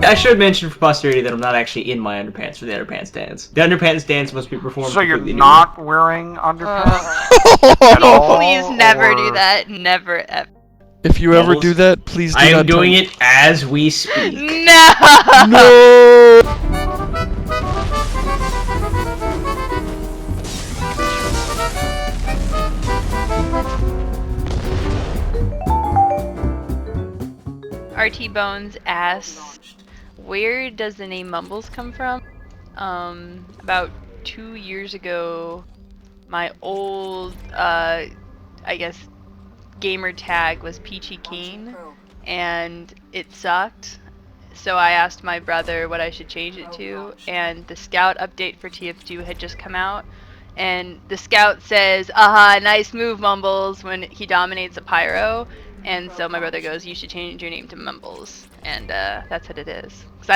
I should mention for posterity that I'm not actually in my underpants for the underpants dance. The underpants dance must be performed. So you're completely not wearing underpants at Oh, all? please never do or- that. Never ever. If you ever Bubbles, do that, please do I am not doing tell- it as we speak. No! No! RT Bones asks, where does the name Mumbles come from? About 2 years ago, my old, I guess, gamer tag was Peachy Keen, and it sucked. So I asked my brother what I should change it to, and the Scout update for TF2 had just come out, and the Scout says, "Aha, nice move, Mumbles," when he dominates a pyro, and so my brother goes, "You should change your name to Mumbles," and that's what it is. Cause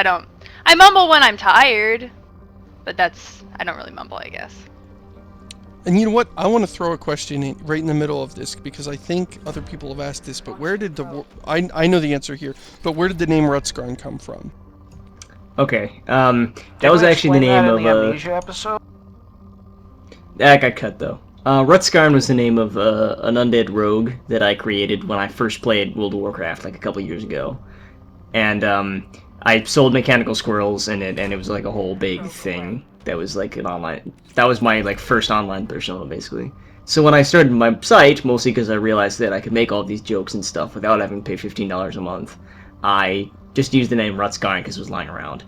I mumble when I'm tired, but I don't really mumble, I guess. And you know what? I want to throw a question in right in the middle of this because I think other people have asked this, but where did I know the answer here, but where did the name Rutskarn come from? Okay, that was actually the name of the Amnesia episode. That got cut though. Rutskarn was the name of an undead rogue that I created when I first played World of Warcraft like a couple years ago, and I sold mechanical squirrels and it was like a whole big thing. That was like an online. That was my like first online persona basically. So when I started my site, mostly because I realized that I could make all these jokes and stuff without having to pay $15 a month, I just used the name Rutskarn because it was lying around.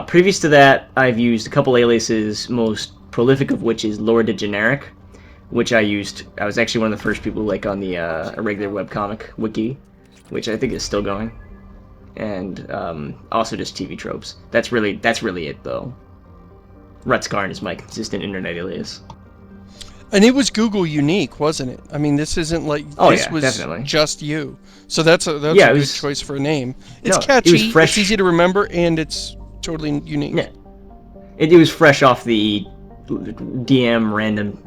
Previous to that, I've used a couple aliases, most prolific of which is Lord de Generic, which I used. I was actually one of the first people like on the regular webcomic wiki, which I think is still going, and also just TV tropes. That's really it though. Rutskarn is my consistent internet alias. And it was Google unique, wasn't it? I mean, this isn't like this was definitely. just you. So that's a good choice for a name. It's catchy, it was fresh. It's easy to remember, and it's totally unique. Yeah, it was fresh off the DM random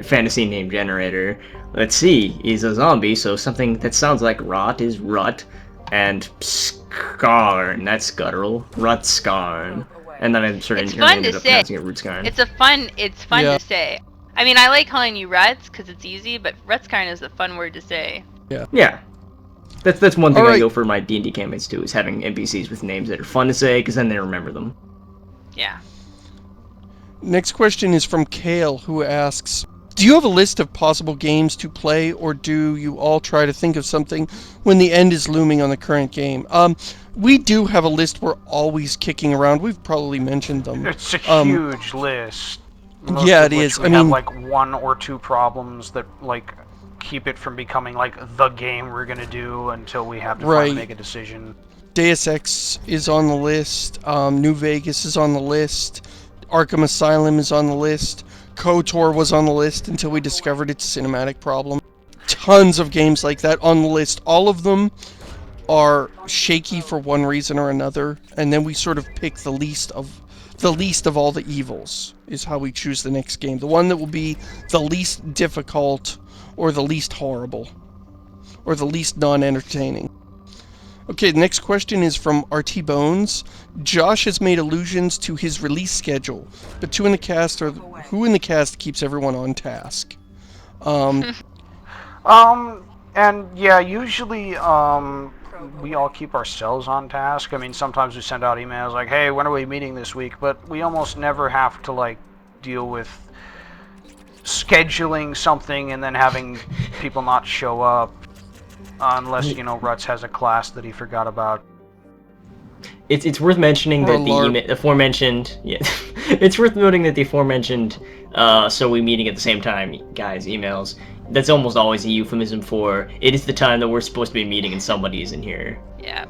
fantasy name generator. Let's see, he's a zombie, so something that sounds like rot is rut, and scarn, that's guttural, Rutskarn. And then I sort of ended up pronouncing it Rutskarn. It's fun to say. I mean, I like calling you Ruts because it's easy, but Rutskarn is a fun word to say. Yeah. That's one thing I go for my D&D campaigns too, is having NPCs with names that are fun to say, because then they remember them. Yeah. Next question is from Kale, who asks, do you have a list of possible games to play, or do you all try to think of something when the end is looming on the current game? We do have a list we're always kicking around. We've probably mentioned them. It's a huge list. Yeah, it is. I mean, have like 1 or 2 problems that like keep it from becoming like the game we're gonna do until we have to finally make a decision. Deus Ex is on the list. New Vegas is on the list. Arkham Asylum is on the list. KOTOR was on the list until we discovered its cinematic problem. Tons of games like that on the list. All of them are shaky for one reason or another, and then we sort of pick the least of all the evils is how we choose the next game. The one that will be the least difficult, or the least horrible, or the least non-entertaining. Okay, the next question is from RT Bones. Josh has made allusions to his release schedule, but who in the cast keeps everyone on task? And yeah, usually, we all keep ourselves on task. I mean, sometimes we send out emails like, hey, when are we meeting this week? But we almost never have to, like, deal with scheduling something and then having people not show up. Unless, you know, Ruts has a class that he forgot about. It's worth mentioning that the aforementioned... Yeah, it's worth noting that the aforementioned, so we meeting at the same time, guys, emails, that's almost always a euphemism for, it is the time that we're supposed to be meeting and somebody isn't here. Yeah.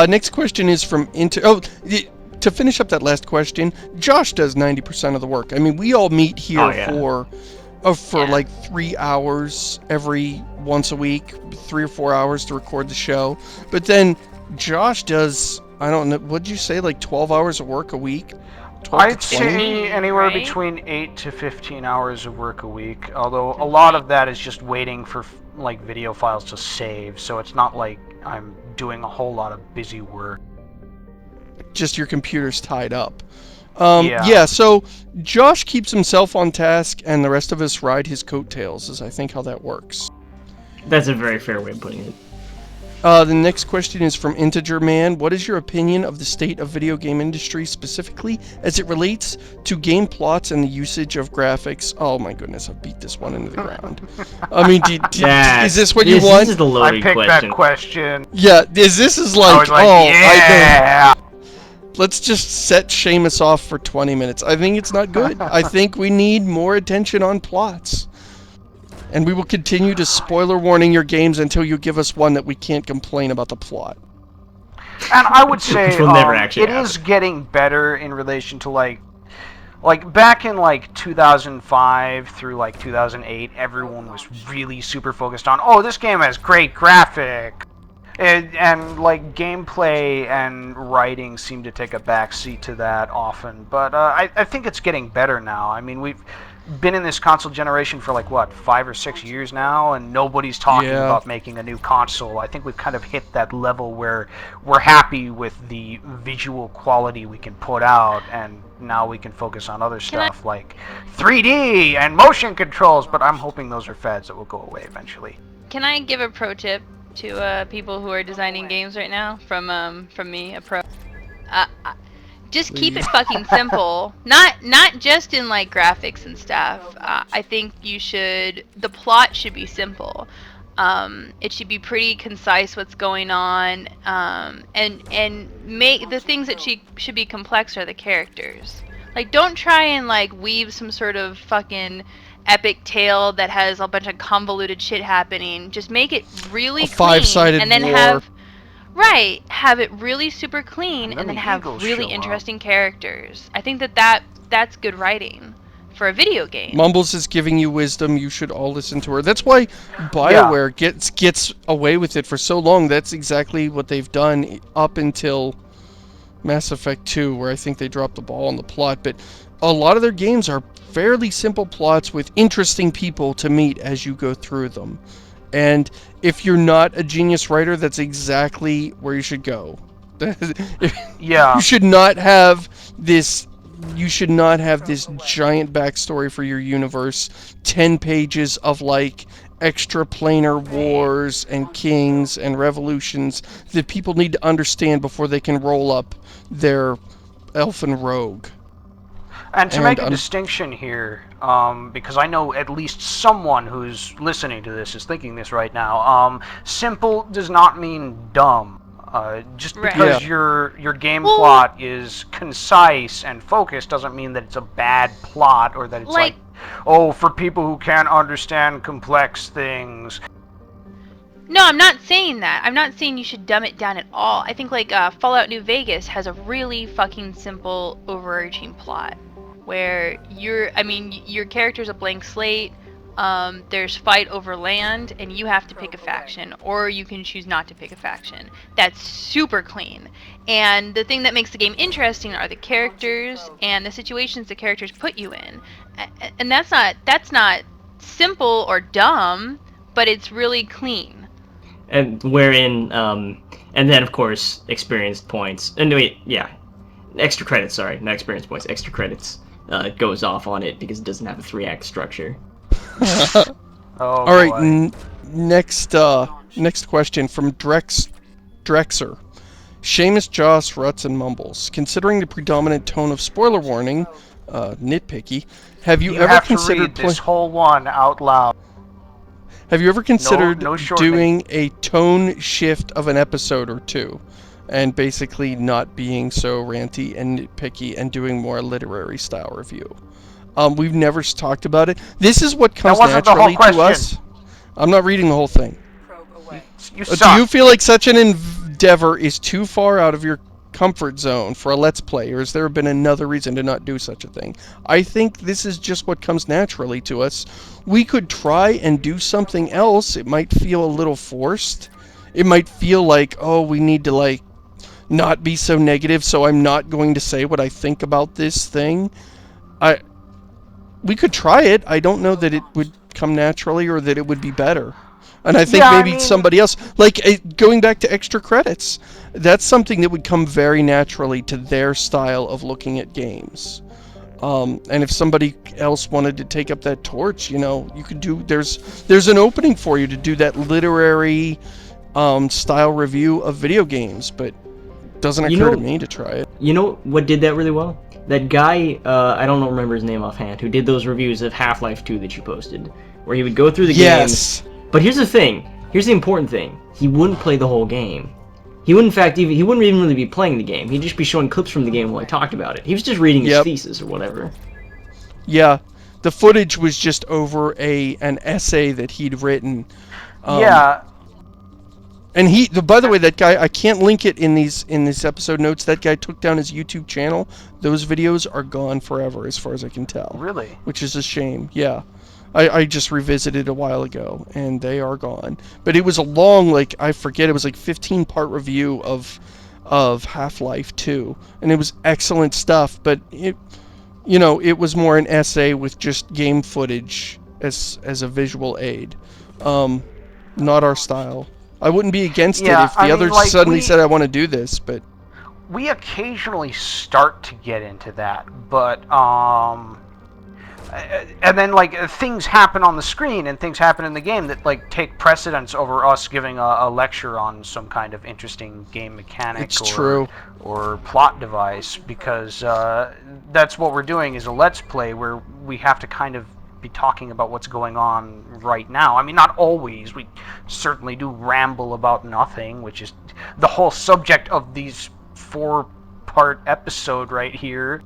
Next question is from to finish up that last question, Josh does 90% of the work. I mean, we all meet here for like 3 hours every once a week, 3 or 4 hours to record the show. But then Josh does, I don't know, what'd you say, like 12 hours of work a week? I'd say anywhere between 8 to 15 hours of work a week, although a lot of that is just waiting for like video files to save, so it's not like I'm doing a whole lot of busy work. Just your computer's tied up. Yeah. Yeah, so Josh keeps himself on task, and the rest of us ride his coattails, is I think how that works. That's a very fair way of putting it. The next question is from Integer Man. What is your opinion of the state of video game industry specifically as it relates to game plots and the usage of graphics? Oh my goodness, I beat this one into the ground. I mean, is this what you want? This is the I loaded picked question. that question. Yeah, this is I like, was like, oh, yeah. let's just set Seamus off for 20 minutes. I think it's not good. I think we need more attention on plots. And we will continue to spoiler warning your games until you give us one that we can't complain about the plot. And I would say Which will never actually it is getting better in relation to like back in like 2005 through like 2008, everyone was really super focused on, oh, this game has great graphic. And like gameplay and writing seem to take a backseat to that often. But I think it's getting better now. I mean, we've been in this console generation for like what, 5 or 6 years now, and nobody's talking about making a new console. I think we've kind of hit that level where we're happy with the visual quality we can put out, and now we can focus on other stuff like 3D and motion controls. But I'm hoping those are fads that will go away eventually. Can I give a pro tip to people who are designing games right now from me, a pro? Just keep it fucking simple. Not just in like graphics and stuff. I think the plot should be simple. It should be pretty concise what's going on, and make the things that should be complex are the characters. Like, don't try and like weave some sort of fucking epic tale that has a bunch of convoluted shit happening. Just make it really clean, five-sided and then war. have it really super clean, and then have really interesting characters. I think that's good writing for a video game. Mumbles is giving you wisdom. You should all listen to her. That's why BioWare gets away with it for so long. That's exactly what they've done up until Mass Effect 2, where I think they dropped the ball on the plot. But a lot of their games are fairly simple plots with interesting people to meet as you go through them. And if you're not a genius writer, that's exactly where you should go. Yeah. You should not have this giant backstory for your universe, 10 pages of like extra planar wars and kings and revolutions that people need to understand before they can roll up their elfin rogue. And to make a distinction here, because I know at least someone who's listening to this is thinking this right now, simple does not mean dumb. Just because your game plot is concise and focused doesn't mean that it's a bad plot, or that it's like, oh, for people who can't understand complex things. No, I'm not saying that. I'm not saying you should dumb it down at all. I think like Fallout New Vegas has a really fucking simple overarching plot where your character's a blank slate. There's fight over land, and you have to pick a faction, or you can choose not to pick a faction. That's super clean. And the thing that makes the game interesting are the characters and the situations the characters put you in. And that's not simple or dumb, but it's really clean. And wherein, and then of course experience points. And wait, yeah, extra credits. Sorry, not experience points. Extra credits goes off on it because it doesn't have a 3-act structure. All right, next question from Drexer. Seamus, Joss, Ruts, and Mumbles. Considering the predominant tone of spoiler warning, nitpicky, have you ever considered this whole one out loud? Have you ever considered no doing a tone shift of an episode or two, and basically not being so ranty and nitpicky and doing more literary style review? We've never talked about it. This is what comes naturally to us. I'm not reading the whole thing. Do you feel like such an endeavor is too far out of your comfort zone for a Let's Play, or has there been another reason to not do such a thing? I think this is just what comes naturally to us. We could try and do something else. It might feel a little forced. It might feel like, oh, we need to like not be so negative, so I'm not going to say what I think about this thing. We could try it. I don't know that it would come naturally or that it would be better. And I think Yeah, I maybe mean- somebody else, like going back to extra credits, that's something that would come very naturally to their style of looking at games. And if somebody else wanted to take up that torch, you know, you could do. There's an opening for you to do that literary style review of video games, but it doesn't occur to me to try it. You know what did that really well? That guy, I don't remember his name offhand, who did those reviews of Half-Life 2 that you posted, where he would go through the games. But here's the thing. Here's the important thing. He wouldn't play the whole game. He wouldn't even really be playing the game. He'd just be showing clips from the game while he talked about it. He was just reading his thesis or whatever. Yeah, the footage was just over an essay that he'd written. Yeah. And by the way, that guy, I can't link it in these episode notes. That guy took down his YouTube channel. Those videos are gone forever, as far as I can tell. Really? Which is a shame. Yeah. I just revisited a while ago, and they are gone. But it was a long, like, I forget, it was like 15-part review of Half-Life 2, and it was excellent stuff. But it was more an essay with just game footage as a visual aid. Not our style. I wouldn't be against it if the others suddenly said I want to do this, but we occasionally start to get into that, but and then like things happen on the screen and things happen in the game that like take precedence over us giving a lecture on some kind of interesting game mechanic or plot device, because that's what we're doing is a let's play where we have to kind of be talking about what's going on right now. I mean, not always. We certainly do ramble about nothing, which is the whole subject of these 4-part episode right here.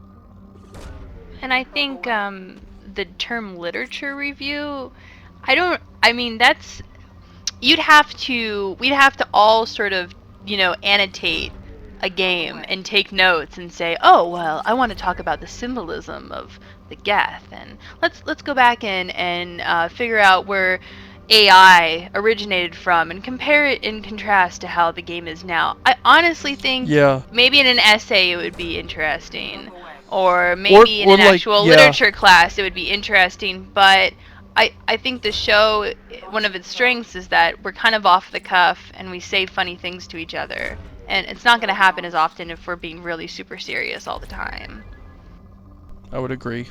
And I think the term literature review, we'd have to all sort of, annotate a game and take notes and say, oh, well, I want to talk about the symbolism of the Geth, and let's go back and figure out where AI originated from and compare it in contrast to how the game is now. I honestly think maybe in an essay it would be interesting, or maybe in an actual literature class it would be interesting, but I think the show, one of its strengths is that we're kind of off the cuff and we say funny things to each other, and it's not going to happen as often if we're being really super serious all the time. I would agree.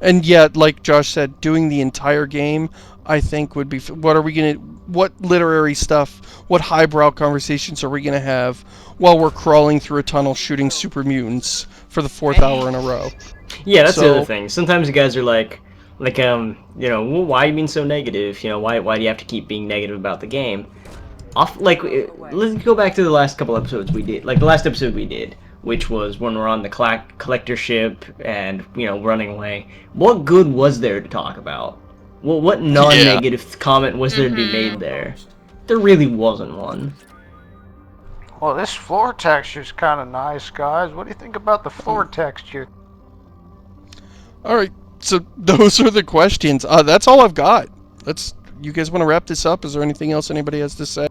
And yet, like Josh said, doing the entire game, I think would be... What literary stuff, what highbrow conversations are we going to have while we're crawling through a tunnel shooting super mutants for the 4th hour in a row? Yeah, that's the other thing. Sometimes you guys are like, well, why are you being so negative? Why do you have to keep being negative about the game? Let's go back to the last couple episodes we did. Like the last episode we did, which was when we're on the collector ship and, running away. What good was there to talk about? Well, what non-negative comment was there to be made there? There really wasn't one. Well, this floor texture's kind of nice, guys. What do you think about the floor texture? Alright, so those are the questions. That's all I've got. You guys want to wrap this up? Is there anything else anybody has to say?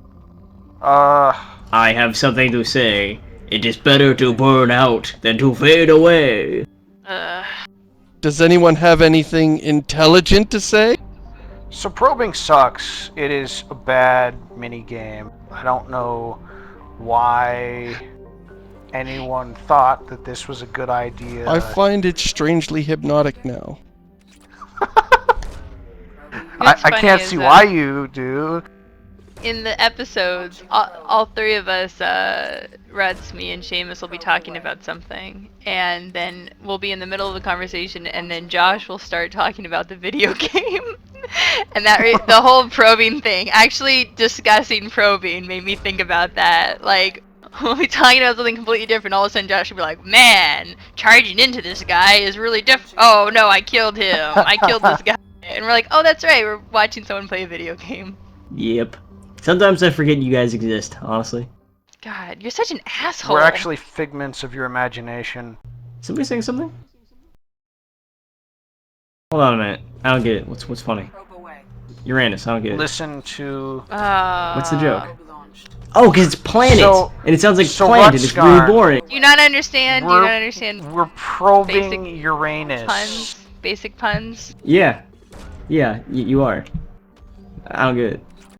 I have something to say. It is better to burn out than to fade away. Does anyone have anything intelligent to say? So probing sucks. It is a bad mini-game. I don't know why anyone thought that this was a good idea. I find it strangely hypnotic now. I can't see why you do. In the episodes, all three of us, Ruts, me, and Seamus will be talking about something, and then we'll be in the middle of the conversation, and then Josh will start talking about the video game. And the whole probing thing, actually discussing probing, made me think about that. Like, we'll be talking about something completely different, all of a sudden Josh will be like, man, charging into this guy is really different. Oh no, I killed him. I killed this guy. And we're like, oh, that's right, we're watching someone play a video game. Yep. Sometimes I forget you guys exist, honestly. God, you're such an asshole. We're actually figments of your imagination. Somebody saying something? Hold on a minute. I don't get it. What's funny? Uranus, I don't get it. Listen to... What's the joke? Oh, because it's planet! And it sounds like planet, and it's really Rutscar, boring. Do you not understand? Do you not understand? We're probing Uranus. Puns? Basic puns? Yeah. Yeah, you are. I don't get it.